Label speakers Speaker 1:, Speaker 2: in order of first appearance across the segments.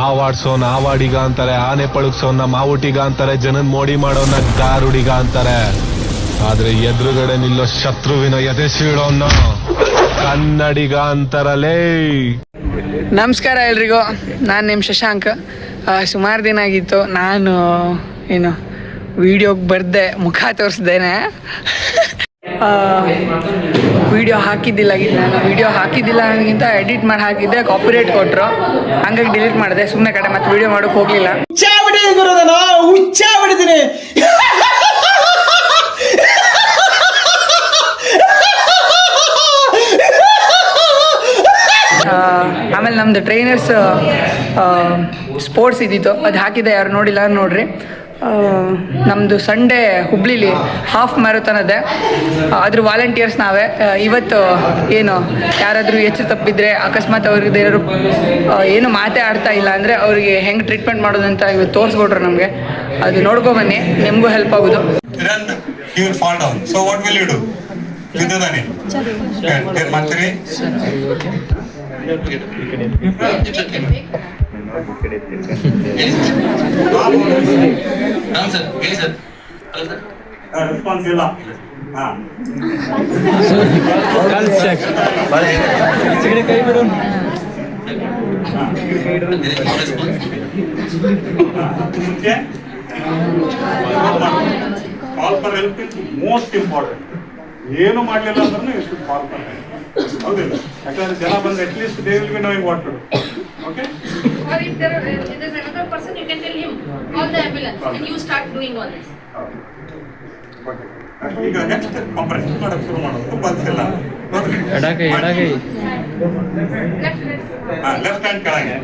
Speaker 1: ಆವಾಡ್ಸೋನ್ ಆವಾಡಿಗ ಅಂತಾರೆ, ಆನೆ ಪಳುಗ್ಸೋನ್ನ ಮಾವುಟಿಗ ಅಂತಾರೆ, ಜನನ್ ಮೋಡಿ ಮಾಡೋನ್ನ ಗಾರುಡಿಗ ಅಂತಾರೆ. ಆದ್ರೆ ಎದುರುಗಡೆ ನಿಲ್ಲೋ ಶತ್ರುವಿನ ಎದೆ ಸೀಳೋನ್ನ ಕನ್ನಡಿಗ ಅಂತಾರಲೇ.
Speaker 2: ನಮಸ್ಕಾರ ಎಲ್ರಿಗೂ, ನಾನು ನಿಮ್ಮ ಶಶಾಂಕ್. ಸುಮಾರು ದಿನ ಆಗಿತ್ತು ನಾನು ವಿಡಿಯೋಗೆ ಬರ್ದೆ, ಮುಖ ತೋರಿಸ್ದೇನೆ ವಿಡಿಯೋ ಹಾಕಿದ್ದಿಲ್ಲ. ನಾನು ವಿಡಿಯೋ ಹಾಕಿದ್ದಿಲ್ಲ ಅನ್ನೋದಕ್ಕಿಂತ ಎಡಿಟ್ ಮಾಡಿ ಹಾಕಿದ್ದೆ, ಕಾಪಿರೈಟ್ ಕೊಟ್ಟರು, ಹಂಗಾಗಿ ಡಿಲೀಟ್ ಮಾಡಿದೆ ಸುಮ್ಮನೆ ಕಡೆ. ಮತ್ತೆ ವಿಡಿಯೋ ಮಾಡೋಕೆ ಹೋಗಲಿಲ್ಲ. ಆಮೇಲೆ ನಮ್ಮದು ಟ್ರೈನರ್ಸ್ ಸ್ಪೋರ್ಟ್ಸ್ ಇದ್ದಿತ್ತು, ಅದು ಹಾಕಿದ್ದೆ. ಯಾರು ನೋಡಿಲ್ಲ ನೋಡ್ರಿ. ನಮ್ಮದು ಸಂಡೇ ಹುಬ್ಳಿಲಿ ಹಾಫ್ ಮ್ಯಾರಥಾನ್ ಅದೇ, ಅದ್ರ ವಾಲಂಟಿಯರ್ಸ್ ನಾವೇ. ಇವತ್ತು ಏನು ಯಾರಾದರೂ ಹೆಚ್ಚು ತಪ್ಪಿದ್ರೆ, ಅಕಸ್ಮಾತ್ ಅವ್ರಿಗೆ ಏನಾದ್ರು ಏನು ಮಾತೇ ಆಡ್ತಾ ಇಲ್ಲ ಅಂದರೆ ಅವ್ರಿಗೆ ಹೆಂಗೆ ಟ್ರೀಟ್ಮೆಂಟ್ ಮಾಡೋದಂತ ಇವತ್ತು ತೋರಿಸ್ಕೊಟ್ರು ನಮಗೆ. ಅದು ನೋಡ್ಕೊಬನ್ನಿ, ನಿಮಗೂ ಹೆಲ್ಪ್ ಆಗೋದು.
Speaker 3: ರೆಸ್ಪಾನ್ಸ್ ಇಲ್ಲ. ಕೈ ಬಿಡು. ಮುಂಚೆ call for help is most important. ಏನು ಮಾಡಲಿಲ್ಲ ಅಂದ್ರೂ you should call for help. ಹೌದಿಲ್ಲ? ಯಾಕಂದ್ರೆ ಜನ ಬಂದ್ರೆ at least they will be knowing what to do. Okay?
Speaker 4: Or if there is another person, you can tell him, call the ambulance, and you start doing all this.
Speaker 3: ಈಗ next compression ಮಾಡಕ್ಕೆ ಶುರು ಮಾಡೋದು. ತುಂಬ ಅಂತಿಲ್ಲ.
Speaker 2: ಎಡಗೈ
Speaker 3: left hand ಕೆಳಗೆ,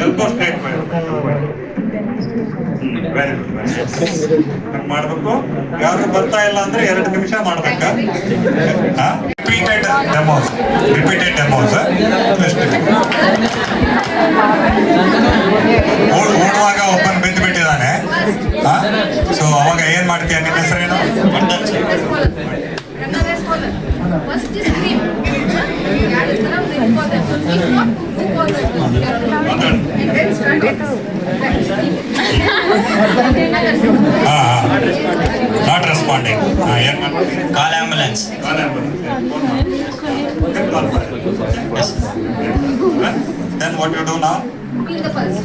Speaker 3: elbow straight very good ಮಾಡಬೇಕು. ಯಾರು ಬರ್ತಾ ಇಲ್ಲ ಅಂದ್ರೆ 2 ನಿಮಿಷ ಮಾಡ್ಬೇಕ. ರಿಪೀಟೆಡ್ ಡೆಮೋಸ್ ಓಡುವಾಗ ಒಬ್ಬನ್ ಬಿದ್ದು ಬಿಟ್ಟಿದ್ದಾನೆ. ಸೊ ಅವಾಗ ಏನ್ ಮಾಡ್ತೀಯ? ನಿನ್ನ ಹೆಸರೇನು? Not responding. Call ambulance. Then what you do now?
Speaker 4: Feel the pulse.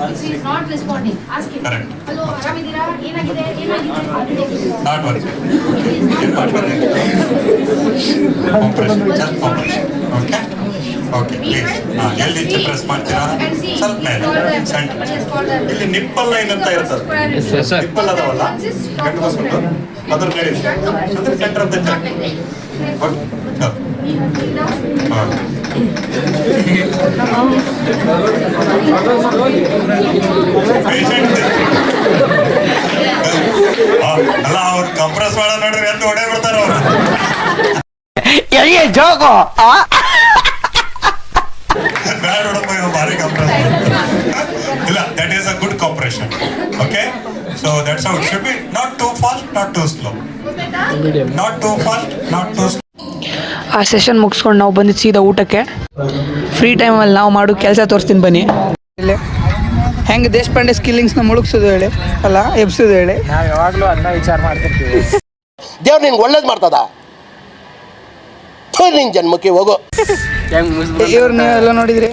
Speaker 4: If he is not responding, ask him.
Speaker 3: Correct.
Speaker 4: Hello, ಆರಾಮಿದ್ದೀರಾ? ಏನಾಗಿದೆ?
Speaker 3: Not working. Okay? Okay, please. ಎಲ್ಲಿ ಪ್ರೆಸ್ ಮಾಡ್ತೀರಾ? ಸ್ವಲ್ಪ ಮೇಲೆ ಸೆಂಟರ್. ಇಲ್ಲಿ ನಿಪ್ಪಲ್ ಲೈನ್ ಅಂತ ಇರ್ತದೆ. ನಿಪ್ಪಲ್ ಅದಾವಲ್ಲ, ಗಂಟು ಅದ್ರ ಮೇಲೆ ಅಂದ್ರೆ ಸೆಂಟರ್ ಅಂತ ಚೆಕ್. ಅಲ್ಲ, ಅವ್ರು ಕಂಪ್ರೆಸ್ ಮಾಡೋ ನೋಡ್ರಿ ಅಂತ ಹೊಡೆ ಬಿಡ್ತಾರ ಅವ್ರು. ಬೇಡ ನೋಡಪ್ಪ, ಇವ್ ಭಾರಿ ಕಂಪ್ರೆಸ್ ಇಲ್ಲ. That is a good compression. Okay, so that's how it should be. Not two fast, not two slow. Not two fast, not two slow.
Speaker 2: ಆ ಸೆಷನ್ ಮುಗಿಸ್ಕೊಂಡು ನಾವು ಬಂದಿದ್ದು ಸೀದಾ ಊಟಕ್ಕೆ. ಫ್ರೀ ಟೈಮಲ್ಲಿ ನಾವು ಮಾಡೋ ಕೆಲಸ ತೋರಿಸ್ತೀನಿ ಬನ್ನಿ. ಇಲ್ಲಿ ಹೆಂಗೆ ದೇಶಪಾಂಡೆ ಸ್ಕಿಲ್ಲಿಂಗ್ಸ್ನ ಮುಳುಗ್ಸೋದು ಹೇಳಿ, ಅಲ್ಲ ಎಬ್ಸೋದು ಹೇಳಿ.
Speaker 5: ನಾವು ಯಾವಾಗಲೂ ಅದನ್ನ ವಿಚಾರ ಮಾಡ್ತಿರ್ತೀವಿ.
Speaker 6: ದೇವ್ರು ನಿನ್ಗೆ ಒಳ್ಳೇದು ಮಾಡ್ತದ, ನಿನ್ ಜನ್ಮಕ್ಕೆ ಹೋಗೋ.
Speaker 2: ಇವ್ರು ನೀವೆಲ್ಲ ನೋಡಿದ್ರಿ,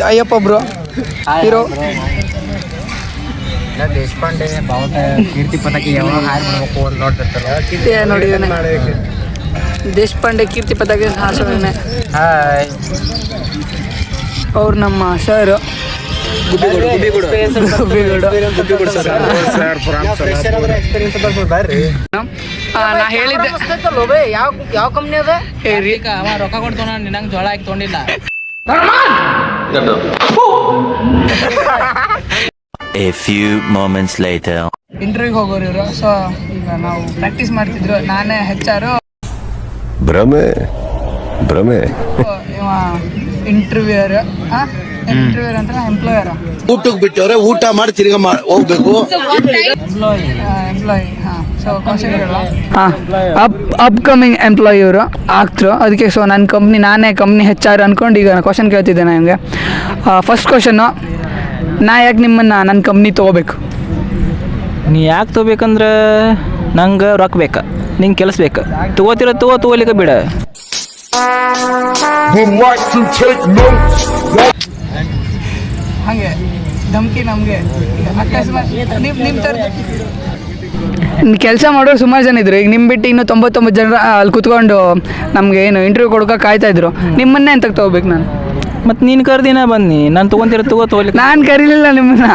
Speaker 2: ಅಯ್ಯಪ್ಪ ಬ್ರೋ ಹೀರೋ.
Speaker 5: ದೇಶಪಾಂಡೆ ಕೀರ್ತಿ ಪತಾಕಿ ಯಾವಾಗ ಹಾಯ್ ಮಾಡಬೇಕು ಅಂತ ನೋಡ್ತಿರ್ತಾರೆ.
Speaker 2: ನೋಡಿದ್ದೇನೆ, ದೇಶಪಾಂಡೆ ಕೀರ್ತಿ ಪತಾಕಿ ಹಾಸೋನೆ. ಅವ್ರು ನಮ್ಮ ಸರ್ ನಾ ಹೇಳಿದ್ದೆ ಯಾವ ಕಂಪ್ನಿ ಅದ ರೊಕ್ಕ ಕೊಡ್ತಾನ, ನಿನ್ನಂಗೆ ಜೋಳ ಹಾಕಿ ತೊಗೊಂಡಿಲ್ಲ.
Speaker 7: A few moments later.
Speaker 2: ಇಂಟರ್ವ್ಯೂಗೆ ಹೋಗೋರು ಇವರು. ಸೊ ಈಗ ನಾವು ಪ್ರಾಕ್ಟೀಸ್ ಮಾಡ್ತಿದ್ರು, ನಾನೇ ಹೆಚ್ಚಾರು
Speaker 1: ಭ್ರಮೆ
Speaker 2: ಇವ ಇಂಟರ್ವ್ಯೂಯರ್. ಇಂಟರ್ವ್ಯೂಯರ್ ಅಂತ ಎಂಪ್ಲಾಯರ್.
Speaker 6: ಊಟಕ್ಕೆ ಬಿಟ್ಟವ್ರೆ, ಊಟ ಮಾಡಿ ತಿರ್ಗಾ ಹೋಗ್ಬೇಕು.
Speaker 2: ಎಂಪ್ಲಾಯಿ. ಹಾಂ, ಸೊ ಹಾಂ ಅಪ್ಕಮಿಂಗ್ ಎಂಪ್ಲಾಯಿ ಇವರು ಆಗ್ತರು. ಅದಕ್ಕೆ ಸೊ ನನ್ನ ನಾನೇ ಕಂಪ್ನಿ HR ಅಂದ್ಕೊಂಡು ಈಗ ಕ್ವಶನ್ ಕೇಳ್ತಿದ್ದೇನೆ ನಿಮಗೆ. ಫಸ್ಟ್ ಕ್ವಶನ್ನು, ನಾ ಯಾಕೆ ನಿಮ್ಮನ್ನು ನನ್ನ ಕಂಪ್ನಿ ತೊಗೋಬೇಕು?
Speaker 8: ನೀ ಯಾಕೆ ತೊಗೋಬೇಕಂದ್ರೆ ನಂಗೆ ರೊಕ್ಕ ಬೇಕಾ, ನಿಂಗೆ ಕೆಲಸ ಬೇಕಾ, ತೊಗೋಲಿಕ್ಕೆ ಬಿಡ.
Speaker 2: ಹಾಗೆ ಧಮ್ಕಿ ನಮಗೆ ಕೆಲಸ ಮಾಡೋರು ಸುಮಾರು ಜನ ಇದ್ರು. ಈಗ ನಿಮ್ಮ ಬಿಟ್ಟು ಇನ್ನೂ 99 ಜನ ಅಲ್ಲಿ ಕೂತ್ಕೊಂಡು ನಮಗೆ ಏನು ಇಂಟರ್ವ್ಯೂ ಕೊಡೋಕೆ ಕಾಯ್ತಾಯಿದ್ರು. ನಿಮ್ಮನ್ನೇ ಅಂತ ತೊಗೋಬೇಕು ನಾನು.
Speaker 8: ಮತ್ತು ನೀನು ಕರ್ದಿನ ಬನ್ನಿ, ನಾನು ತೊಗೋಲಿಕ್ಕೆ.
Speaker 2: ನಾನು ಕರೀಲಿಲ್ಲ ನಿಮ್ಮನ್ನ,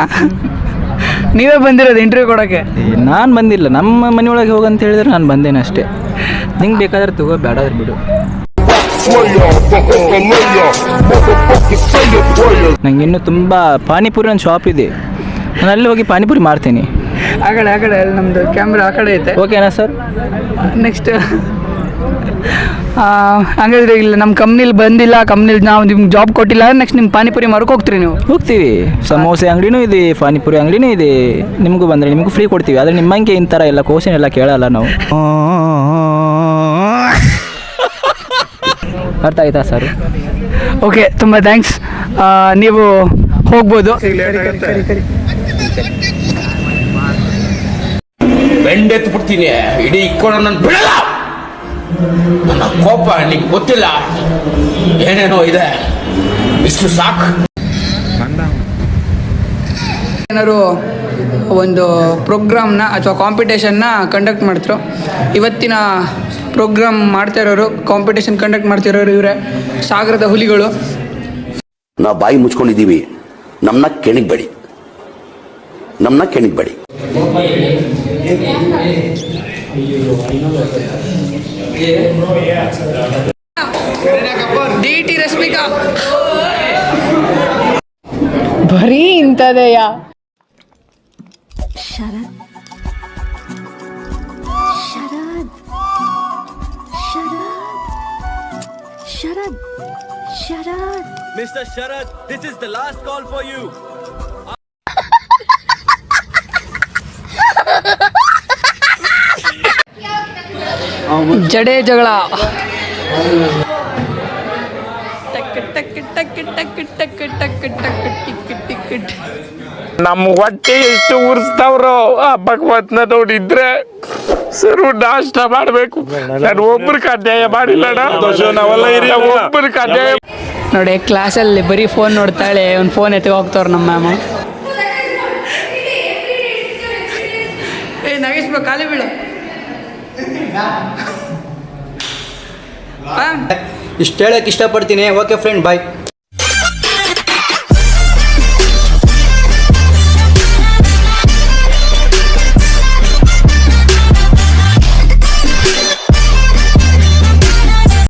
Speaker 2: ನೀವೇ ಬಂದಿರೋದು ಇಂಟರ್ವ್ಯೂ ಕೊಡೋಕ್ಕೆ.
Speaker 8: ನಾನು ಬಂದಿಲ್ಲ, ನಮ್ಮ ಮನೆಯೊಳಗೆ ಹೋಗಂತ ಹೇಳಿದ್ರೆ ನಾನು ಬಂದೇನೆ ಅಷ್ಟೇ. ನಿಂಗೆ ಬೇಕಾದ್ರೆ ತಗೋ, ಬೇಡಾದ್ರೆ ಬಿಡು. ನಂಗೆ ಇನ್ನೂ ತುಂಬ ಪಾನಿಪುರಿ ನನ್ನ ಶಾಪ್ ಇದೆ, ನಾನು ಅಲ್ಲಿ ಹೋಗಿ ಪಾನಿಪುರಿ ಮಾಡ್ತೀನಿ.
Speaker 2: ಆ ಕಡೆ ಅಲ್ಲಿ ನಮ್ಮದು ಕ್ಯಾಮ್ರಾ ಆ ಕಡೆ ಐತೆ.
Speaker 8: ಓಕೆನಾ ಸರ್?
Speaker 2: ನೆಕ್ಸ್ಟ್ ಹಾಗಾದ್ರೆ ಇಲ್ಲ ನಮ್ಮ ಕಂಪ್ನಿಲಿ ಬಂದಿಲ್ಲ, ಕಂಪ್ನಿಲಿ ನಾವು ನಿಮ್ಗೆ ಜಾಬ್ ಕೊಟ್ಟಿಲ್ಲ, ನೆಕ್ಸ್ಟ್ ನಿಮ್ಮ ಪಾನಿಪುರಿ ಮಾರಕ್ಕೆ ಹೋಗ್ತೀರಿ ನೀವು?
Speaker 8: ಹೋಗ್ತೀವಿ. ಸಮೋಸೆ ಅಂಗಡಿನೂ ಇದೆ, ಪಾನಿಪುರಿ ಅಂಗಡಿನೂ ಇದೆ. ನಿಮಗೂ ಬಂದರೆ ನಿಮಗೂ ಫ್ರೀ ಕೊಡ್ತೀವಿ. ಆದರೆ ನಿಮ್ಮಂಗೆ ಇಂಥರ ಎಲ್ಲ ಕ್ವಶನ್ ಎಲ್ಲ ಕೇಳಲ್ಲ ನಾವು. ಅರ್ಥ ಆಯ್ತಾ ಸರ್?
Speaker 2: ಓಕೆ, ತುಂಬ ಥ್ಯಾಂಕ್ಸ್. ನೀವು ಹೋಗ್ಬೋದು.
Speaker 9: ಬೆಂಡೆತ್ತು ಬಿಡ್ತೀನಿ, ಇಡೀ ಇಕ್ಕೊಂಡು ನನ್ನ ಬಿಡಲ್ಲ. ನನ್ನ ಕೋಪ ನಿಂಗೆ ಗೊತ್ತಿಲ್ಲ, ಏನೇನೋ ಇದೆ, ಇಷ್ಟು ಸಾಕು.
Speaker 2: ಏನಾದ್ರು ಒಂದು ಪ್ರೋಗ್ರಾಮ್ನ ಅಥವಾ ಕಾಂಪಿಟೇಷನ್ನ ಕಂಡಕ್ಟ್ ಮಾಡ್ತಿರೋ, ಇವತ್ತಿನ ಪ್ರೋಗ್ರಾಮ್ ಮಾಡ್ತಾ ಇರೋರು, ಕಾಂಪಿಟೇಷನ್ ಕಂಡಕ್ಟ್ ಮಾಡ್ತಿರೋರು ಇವರೇ, ಸಾಗರದ ಹುಲಿಗಳು.
Speaker 6: ನಾವು ಬಾಯಿ ಮುಚ್ಕೊಂಡಿದ್ದೀವಿ, ನಮ್ಮನ್ನ ಕೆಣಿಗ್ಬೇಡಿ.
Speaker 2: DT ರಶ್ಮಿಕಾ ಬರೀ ಇಂಥದೆಯಾ?
Speaker 10: Mr. Sharad, this is the last call for you.
Speaker 2: ಜಡೆ ಜಗಳ.
Speaker 9: ನಮ್ಮ ಹೊಟ್ಟೆ ಎಷ್ಟು ಉರ್ಸ್ತಾವ್ರೋ ಆ ಭಗವತ್ನ ನೋಡಿದ್ರೆ ಸರು ನಾಷ್ಟ ಮಾಡಬೇಕು. ನಾನು ಒಬ್ಬರಿಗೆ ಅನ್ಯಾಯ ಮಾಡಿಲ್ಲ, ಒಬ್ಬರಿಗೆ ಅನ್ಯಾಯ.
Speaker 2: ನೋಡಿ, ಕ್ಲಾಸಲ್ಲಿ ಬರೀ ಫೋನ್ ನೋಡ್ತಾಳೆ, ಒಂದು ಫೋನ್ ಎತ್ತಿಗೆ ಹೋಗ್ತವ್ರು ನಮ್ಮ ಮ್ಯಾಮು. ನಾಗೇಶ್ ಬ್ರೋ ಖಾಲಿ ಬೀಳು.
Speaker 5: ಇಷ್ಟು ಹೇಳಕ್ಕೆ ಇಷ್ಟಪಡ್ತೀನಿ. ಓಕೆ ಫ್ರೆಂಡ್, ಬಾಯ್.